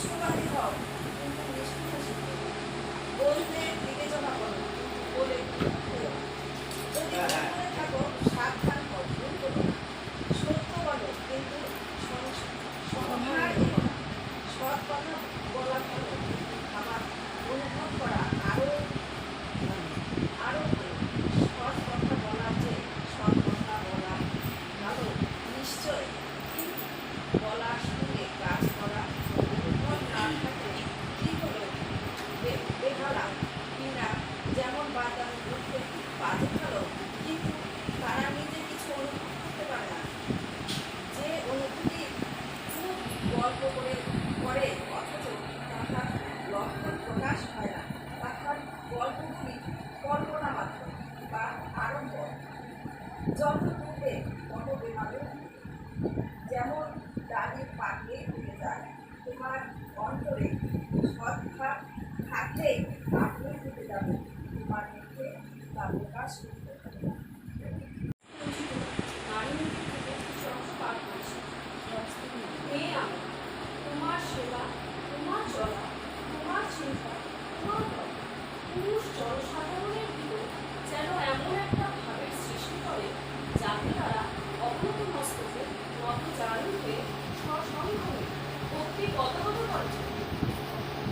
রাষ্ট্রবাদী হও কিন্তু নিষ্ঠুর শিখবে, বলতে বিবেচনা করো বলে হয়েও। যদি করে থাকো সাবধান হও, ভুল করো না। সত্য বলো কিন্তু সংহার এলো না। সৎ কথা বলা ভালো, আমার অনুভব করা আরো আরো ভালো। সৎ কথা বলার চেয়ে সৎ কথা বলা ভালো নিশ্চয়, কিন্তু বলার সঙ্গে কাজ করা অনুভব না থাকলে কি হলো বেহালা কিনা, যেমন বাদাম উঠতে বাজে ভালো কিন্তু তারা নিজে কিছু অনুভব করতে পারে না। যে অনুভূতি খুব গল্প করে অথচ তাহার লক্ষণ প্রকাশ হয় না, তাহার গল্পগুলি কল্পনা মাত্র বা আরম্ভ। যত পূর্বে তত বেমালুম, যেমন ডালি পাকলে উঠে যায়। তোমার অন্তরে সদ্ভাব থাকলে আপনি উঠে যাবে, তোমার মুখে তা প্রকাশ করতে হবে না। তোমার সেবা, তোমার চলা, তোমার চিন্তা, তোমার ভয়, পুরুষ জনসাধারণের ভিতর যেন এমন একটা ভাবের সৃষ্টি করে যাতে তারা অবনত মস্তকে নতজানু হয়ে সসম্ভ্রমে ভক্তি পদগত করে।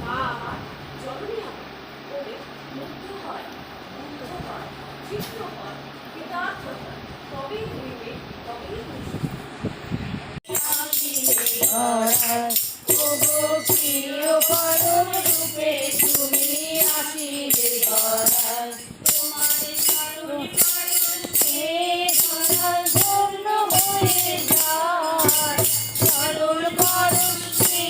মা আমার, জননী আমার বলে মুগ্ধ হয়, বুদ্ধ হয়, তৃপ্ত হয়, কৃতার্থ হয়, তবেই হইবে, তবেই হইবে। প্রিয় পরম রূপে তুমি আসিলে ধরায়, তোমার এ ধরার ধন্য হয়ে যায়। চরণ করো শ্রী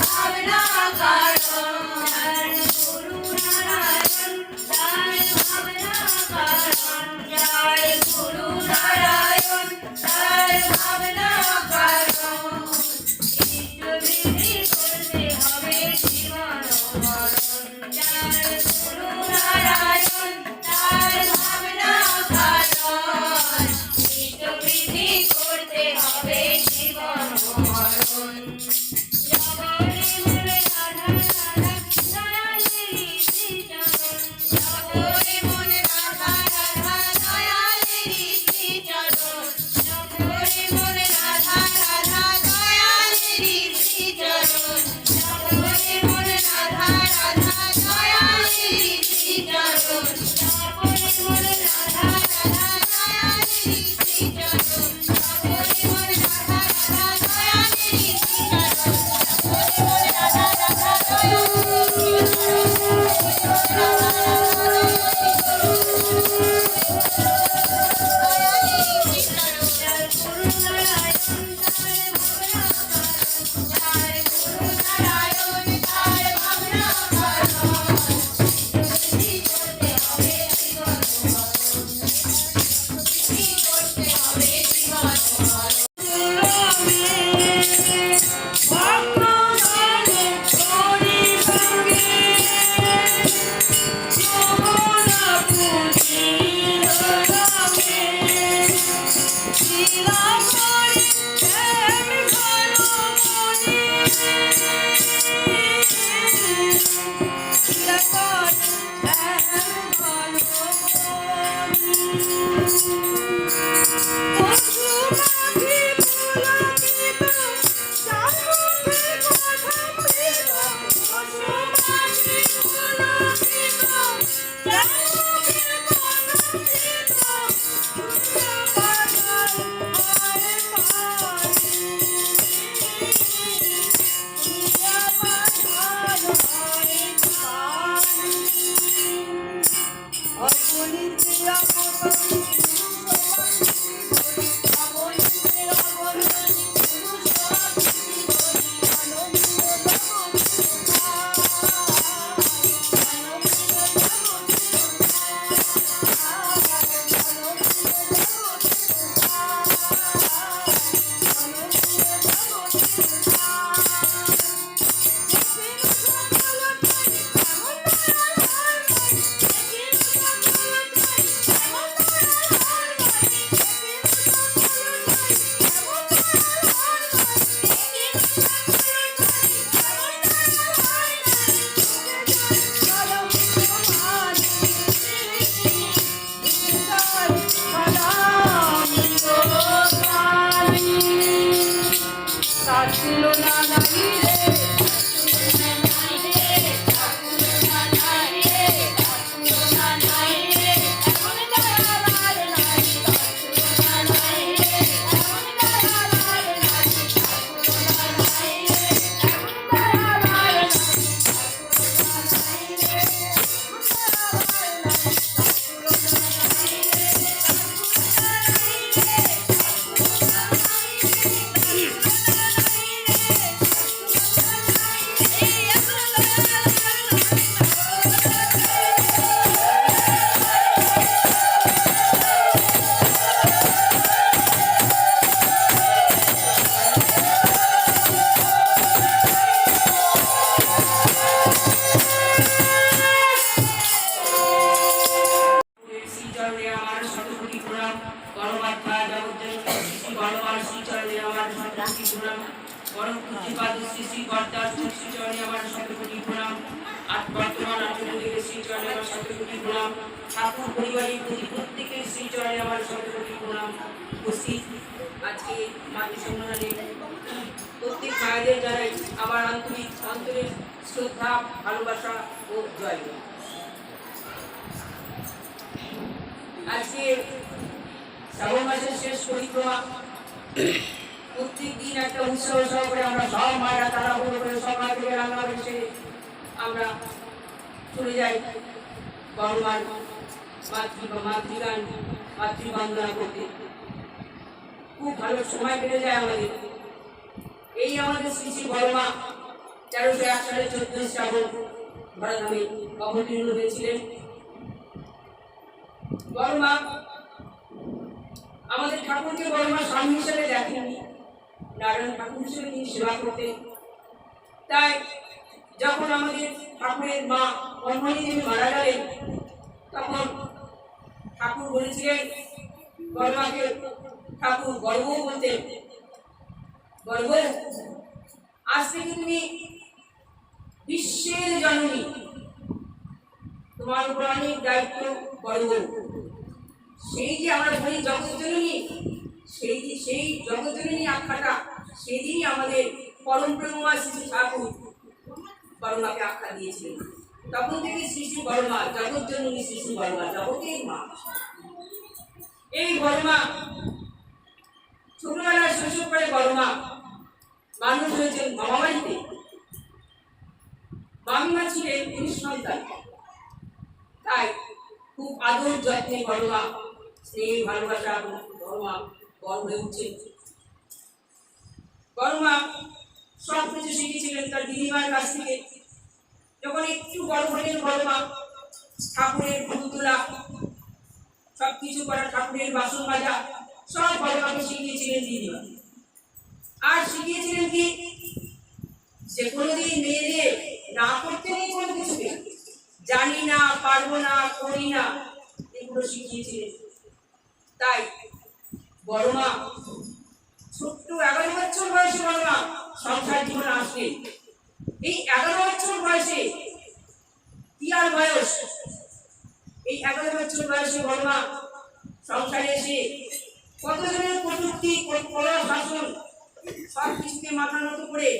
ভাবনা কারণ গুরু নারায়ণ তার ভাবনা কারণ জয় গুরু নারায়ণ তার ভাবনা কারণ ইষ্টবিধি করতে হবে জীবন মরণ জয় গুরু নারায়ণ তার ভাবনা কারণ ইষ্টবিধি করতে হবে জীবন মরণ জগরে মনে রাধা রাধা দয়ালেরই শ্রীচরণ জগরে মনে রাধা রাধা দয়ালেরই শ্রীচরণ জগরে মনে রাধা রাধা দয়ালেরই শ্রীচরণ জগরে মনে রাধা রাধা দয়ালেরই শ্রীচরণ জগরে মনে রাধা রাধা দয়ালেরই শ্রীচরণ জগরে মনে রাধা রাধা দয়ালেরই শ্রীচরণ ঠাকুর পরিবারের প্রত্যেকের শ্রীচরণে আমার শতকোটি প্রণাম। উপস্থিত আজকে মাতৃ সম্মেলনে প্রত্যেক মায়েদের জানাই আমার আন্তরিক অন্তরের শ্রদ্ধা, ভালোবাসা ও জয়। আজকে শ্রাবণ মাসের শেষ পরিক্রমা, প্রত্যেক দিন একটা উৎসব সহকারে আমরা সব মায়েরা তাড়াহুড়ো করে সকাল থেকে রান্না বেশে আমরা চলে যাই বড়মার মাতৃগান মাতৃবন্দনা করতে। খুব ভালো সময় কেটে যায় আমাদের। এই আমাদের শ্রী শ্রী বড়মা 1301 সালে 14 শ্রাবণ ধরাধামে অবতীর্ণ হয়েছিলেন। বড় মা আমাদের ঠাকুরকে বড় মা স্বামী হিসেবে দেখেননি, নারায়ণ ঠাকুর হিসেবে তিনি সেবা করতেন। তাই যখন আমাদের ঠাকুরের মা কর্মণী দেবী মারা গেলেন, তখন ঠাকুর বলেছিলেন বড় মাকে, ঠাকুর গর্ব বলতেন, গর্ব আজ থেকে তুমি বিশ্বের জননী, তোমার উপর অনেক দায়িত্ব গর্ব। সেই যে আমরা বলি জগৎ জননী, সেই জগৎ জননী আখ্যাটা সেদিনই আমাদের পরম প্রেমময় শ্রী ঠাকুর বড় মাকে আখ্যা দিয়েছিলেন। তখন থেকে শ্রী শ্রী বড় মা জগৎ জননী, শ্রী শ্রী বড় মা জগতের মা। এই বড় মা ছোটবেলায় শৈশব করে বড় মা মানুষ হয়েছেন মামা বাড়িতে। মামিমা ছিলেন নিঃসন্তান, তাই খুব আদর যত্নে বড় মা স্নেহ ভালোবাসা বড় মা বড় হয়ে উঠছেন। বড় মা সব কিছু শিখেছিলেন তার দিদিমার কাছ থেকে। যখন একটু বড় হলেন বড় মা ঠাকুরের ফুল তোলা, সব কিছু করা, ঠাকুরের বাসন মাজা সব বড় মাকে শিখিয়েছিলেন দিদিমা। আর শিখিয়েছিলেন কি, যে কোনোদিন মেয়েদের না করতে নেই কোনো কিছুকে, জানি না, পারবো না, করি না, এগুলো শিখিয়েছিলেন। তাই বড় মা ছোট্ট 11 বছর বয়সে বড় মা সংসার জীবনে আসলেন। এই 11 বছর বয়সে কি আর বয়স, এই 11 বছর বয়সে বড় মা সংসারে এসে কতজনের কটূক্তি, শাসন সব কিছুকে মাথা নত করে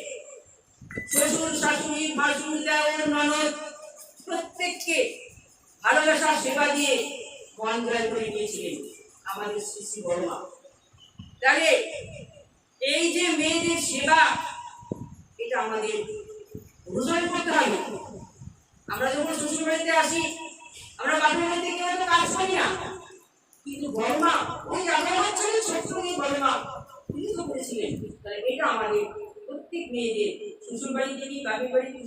শ্বশুর, শাশুড়ি, ভাসুর, দেওর, ননদ প্রত্যেককে ভালোবাসার সেবা দিয়ে মন জয় করে নিয়েছিলেন আমাদের শ্রী শ্রী বড় মা। তাহলে এই যে মেয়েদের সেবা, এটা আমাদের অনুসরণ করতে হবে। আমরা যখন শ্বশুর বাড়িতে আসি, আমরা বাপের বাড়িতে কেউ তো কাজ করি না, কিন্তু বড় মা ওই 11 বছরের ছোট্ট মেয়ে বড় মা তিনি তো করেছিলেন। তাহলে এটা আমাদের প্রত্যেক মেয়েদের শ্বশুর বাড়ি থেকে বাপের বাড়ি থেকে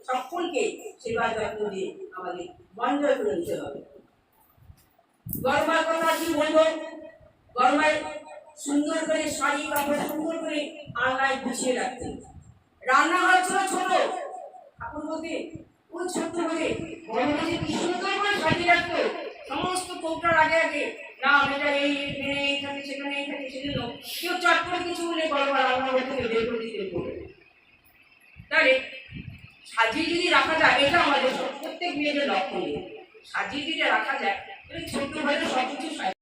সকলকে সেবা যত্ন দিয়ে আমাদের মন জয় করে নিতে হবে। বড় মার কথা কি বলবো, বড় মায়ের সুন্দর করে শাড়ি কাপড় সুন্দর করে আলনায় গুছিয়ে রাখতেন। রান্নাঘর ছিল ছোট, ঠাকুর বলতে ওই ছোট্ট করে বড় মাঝে কি সুন্দর করে সাজিয়ে রাখতো। সমস্ত কৌটার আগে আগে না এটা এই থাকে, সেখানে এই থাকে, সেজন্য কেউ চট করে কিছু বলে বড় বড় রান্নাঘর থেকে বের করে দিতে হবে। তাহলে সাজিয়ে যদি রাখা যায়, এটা আমাদের প্রত্যেক মেয়েদের লক্ষ্য। সাজিয়ে যদি রাখা যায়, তাহলে ছোট্ট ভাইয়ের সব কিছু কৃষ্ণ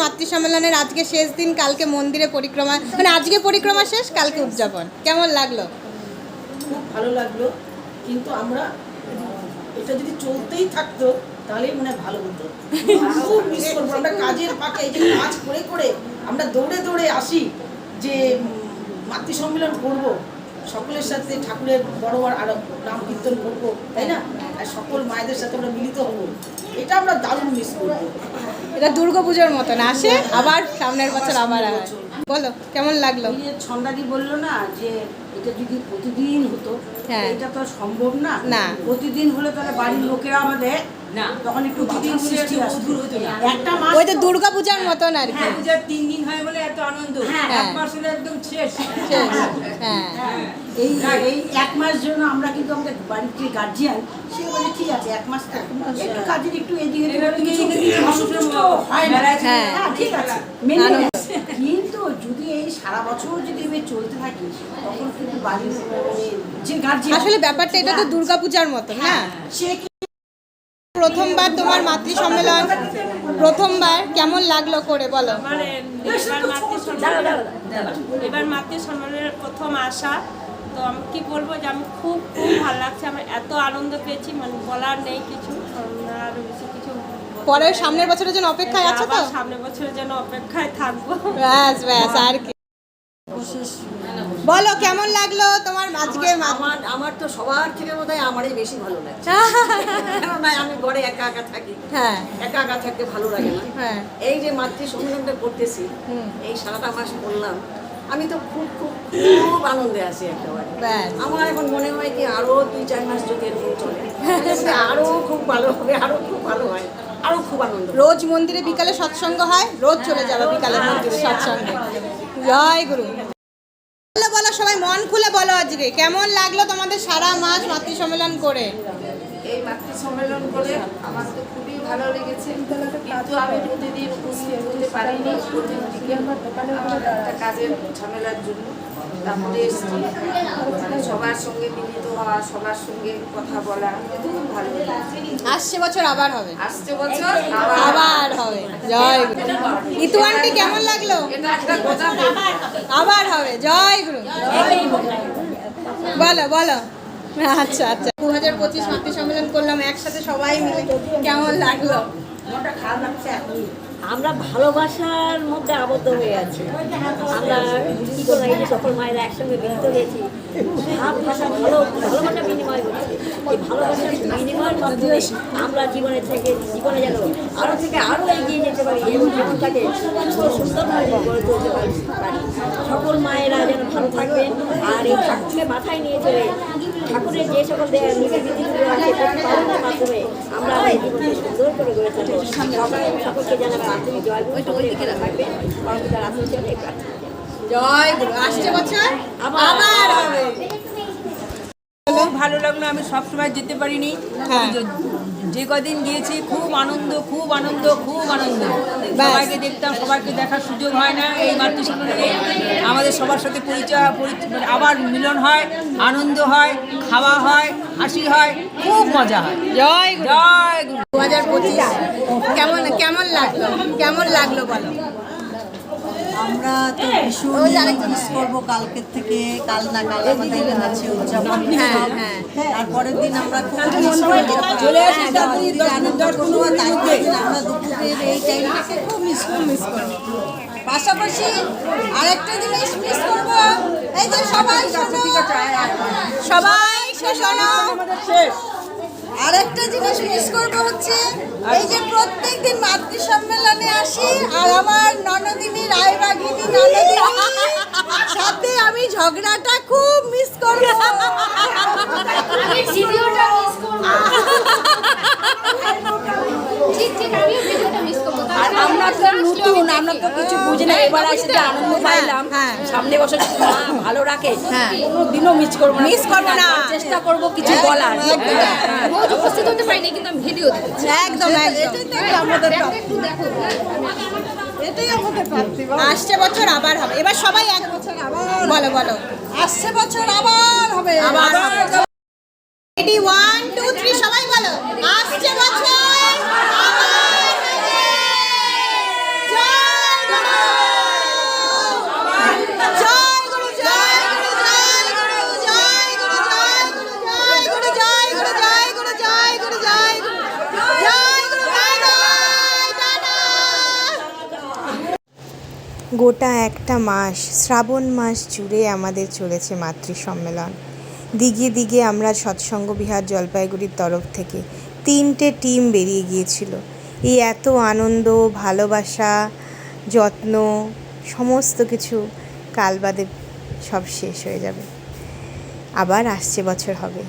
মাতৃ সম্মেলনের আজকে শেষ দিন, কালকে মন্দিরে পরিক্রমা, মানে আজকে পরিক্রমা শেষ, কালকে উদযাপন, কেমন লাগলো? খুব ভালো লাগলো, কিন্তু আমরা এটা যদি চলতেই থাকতো তাহলেই মনে হয় ভালো হতো। খুব মিস করবো আমরা কাজের ফাঁকে, এই যে কাজ করে করে আমরা দৌড়ে দৌড়ে আসি যে মাতৃ সম্মেলন করবো, সকলের সাথে ঠাকুরের বড় বড় আরো নাম কীর্তন করবো, তাই না? আর সকল মায়েদের সাথে আমরা মিলিত হবো, এটা আমরা দারুণ মিস করবো। এটা দুর্গাপুজোর মতন আসে, আবার সামনের বছর আবার হয়। বলো কেমন লাগলো? ওই যে ছন্দাদি বললো না যে এটা যদি প্রতিদিন হতো, হ্যাঁ। এটা তো আর সম্ভব না। না। প্রতিদিন হলে তাহলে বাড়ির লোকেরা আমাদের না, তখন একটু প্রতিদিন কথা সৃষ্টি হলে আসতো। দূর হতো না। একটা মাস ওই তো দুর্গাপূজার মতন আর কি। পূজার 3 দিন হয় বলে এত আনন্দ, হ্যাঁ। এক মাস হলে একদম শেষ। শেষ। হ্যাঁ এই এই এক মাস জন্য আমরা কিন্তু আমাদের বাড়ির যে গার্জিয়ান সে বলে ঠিক আছে এক মাস থাকুন, একটু কাজের একটু এদিকে এবার তুমি এদিকে অসন্তুষ্ট হয় না। হ্যাঁ। হ্যাঁ, ঠিক আছে মেনে আনন্দ। নিচ্ছি। কিন্তু যদি এই সারা বছর যদি এভাবে চলতে থাকে তখন কিন্তু বাড়ির যে গার্জিয়ান আসলে ব্যাপারটা এটা তো দুর্গাপূজার মতন না? সে কি প্রথমবার তোমার মাতৃ সম্মেলন, প্রথমবার কেমন লাগলো করে বলো? এবার মাতৃ সম্মেলনের প্রথম আসা, তো আমি কি বলবো যে আমি খুব খুব ভালো লাগছে, আমি এত আনন্দ পেয়েছি, মানে বলার নেই কিছু, আর বেশি কিছু বলতে পরের চাই না। সামনের বছরের জন্য অপেক্ষায় আছো তো? আবার সামনের বছরের জন্য অপেক্ষায় থাকবো। ব্যাস ব্যাস, আর কি বলো কেমন লাগলো তোমার আজকে? আমার তো সবার থেকে বোধহয় আমারই বেশি ভালো লাগছে, কেননা আমি ঘরে একা একা থাকি, হ্যাঁ একা একা থাকতে ভালো লাগে না। হ্যাঁ এই যে মাতৃ সম্মেলনটা করতেছি, হুম। এই সারাটা মাস করলাম, আমি তো খুব খুব খুব আনন্দে আছি একেবারে। ব্যাস। আমার এখন মনে হয় কি আরো 2-4 মাস যদি এরকম চলে তাহলে আরো খুব ভালো হবে, আরো খুব ভালো হয়, আরো খুব আনন্দ হবে। রোজ মন্দিরে বিকালে সৎসঙ্গ হয়, রোজ চলে যাবে বিকালে মন্দিরে সৎসঙ্গে। জয় গুরু। বলো বলো সবাই মন খুলে বলো, আজকে কেমন লাগলো তোমাদের সারা মাস মাতৃ সম্মেলন করে? এই মাতৃ সম্মেলন করে আমার তো খুবই ভালো লেগেছে, কিন্তু আমি প্রতিদিন উপস্থিত হতে পারিনি, প্রতিদিন আমার একটা কাজের ঝামেলার জন্য। তারপরে এসেছি, মানে সবার সঙ্গে মিলিত হওয়া, সবার সঙ্গে কথা বলা, এটা খুব ভালো লেগেছে। আসছে বছর আবার হবে, আসছে বছর আবার হবে। জয় গুরু। ইতু আন্টি কেমন লাগলো? এটা একটা কথা আবার হবে। জয় গুরু। বলো বলো। আচ্ছা আচ্ছা, 2025 মাতৃ সম্মেলন করলাম একসাথে সবাই মিলে, কেমন লাগলো? মনটা খারাপ লাগছে এখন। আমরা ভালোবাসার মধ্যে আবদ্ধ হয়ে আছি। আমরা কি করে এই যে সকল মায়েরা একসঙ্গে মিলিত হয়েছি, ভাব ভাষা ভালোবাসা বিনিময় করছি। এই ভালোবাসার বিনিময়ের মাধ্যমে আমরা জীবনে যেন আরো এগিয়ে যেতে পারি এবং জীবনটাকে সুন্দরভাবে গড়ে তুলতে পারি। সকল মায়েরা যেন ভালো থাকবেন, আর এই ঠাকুরকে মাথায় নিয়ে চলে ঠাকুরের যে সকল নীতিবিধিগুলো আছে পালনের মাধ্যমে আমরা এই জীবনকে সুন্দর করে গড়ে তুলতে সকলকে জানাবে আন্তরিক জয় গুরু, সকলে দিকে থাকবেন পরবর্তীকার আশ্রয় প্রার্থনা। জয় গুরু। আসছে বছর আবার হবে। খুব ভালো লাগলো, আমি সবসময় যেতে পারিনি, হ্যাঁ। যে কদিন গিয়েছি খুব আনন্দ, খুব আনন্দ, খুব আনন্দ। ব্যাস। সবাইকে দেখতাম, সবাইকে দেখার সুযোগ হয় না। এই মাতৃ সম্মেলনে আমাদের সবার সাথে মানে আবার মিলন হয়, আনন্দ হয়, খাওয়া হয়, হাসি হয়, খুব মজা হয়। জয় গুরু। জয় গুরু। 2025 কেমন কেমন লাগলো? কেমন লাগলো বলো? আমরা তো ভীষণ মিস করবো কালকের থেকে, কাল নাগাল আমাদের আছে উদযাপন। হ্যাঁ, হ্যাঁ। তারপরের দিন আমরা খুব মিস করবো। চলে আসি তাড়াতাড়ি, 10 মিনিট, 10-15 মিনিটের মধ্যে। আমরা দুপুরের এই টাইমটাকে খুব মিস করবো। পাশাপাশি আরেকটা জিনিস মিস করবো, এই যে সবাই শোনো, সবাই শোনো। আরেকটা জিনিস মিস করবো হচ্ছে এই যে প্রত্যেকদিন মাতৃ সম্মেলনে আসি আর আমার ননদিনী রায়বাঘিনী ননদিনী সাথে আমি ঝগড়াটা খুব মিস করবো। আমি ভিডিওটা মিস করব। ঠিক আমিও ভিডিওটা মিস করব। আর আমরা তো নতুন, আমরা তো কিছু বুঝি না, এবার আসে যে আনন্দ পাইলাম। হ্যাঁ। সামনে বছর যদি মা ভালো রাখে হ্যাঁ। কোনো দিনও মিস করবো না, মিস করবো না। চেষ্টা করবো কিছু বলার। রোজ উপস্থিত হতে পারিনি, কিন্তু আমি ভিডিও দেখেছি। একদম একদম। এটাই আমাদের প্রাপ্তি। আসছে বছর আবার হবে। এবার সবাই এক বছর আবার বলো বলো। আসছে বছর আবার হবে। আবার হবে। রেডি 1 2 3 সবাই বলো। আসছে বছর আবার হবে। জয় গোটা একটা মাস, শ্রাবণ মাস জুড়ে আমাদের চলেছে মাতৃ সম্মেলন। দিগে দিগে আমরা সৎসঙ্গ বিহার জলপাইগুড়ির তরফ থেকে 3টে টিম বেরিয়ে গিয়েছিল। এই এত আনন্দ, ভালোবাসা, যত্ন, সমস্ত কিছু কাল বাদে সব শেষ হয়ে যাবে। আবার আসছে বছর হবে,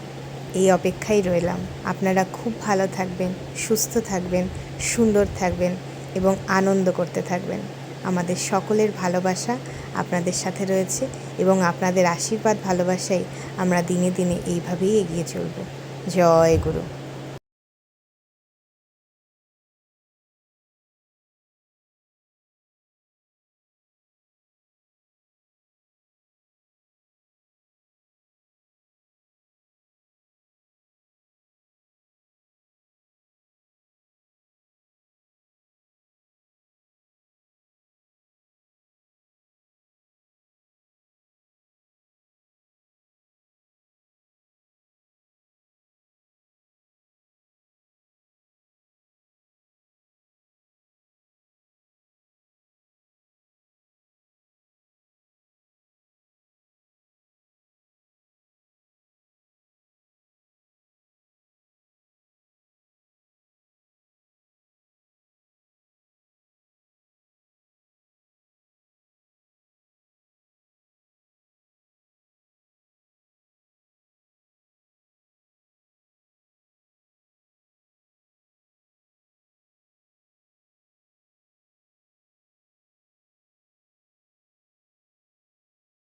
এই অপেক্ষায় রইলাম। আপনারা খুব ভালো থাকবেন, সুস্থ থাকবেন, সুন্দর থাকবেন এবং আনন্দ করতে থাকবেন। আমাদের সকলের ভালোবাসা আপনাদের সাথে রয়েছে এবং আপনাদের আশীর্বাদ, ভালোবাসায় আমরা দিনে দিনে এইভাবেই এগিয়ে চলব। জয় গুরু।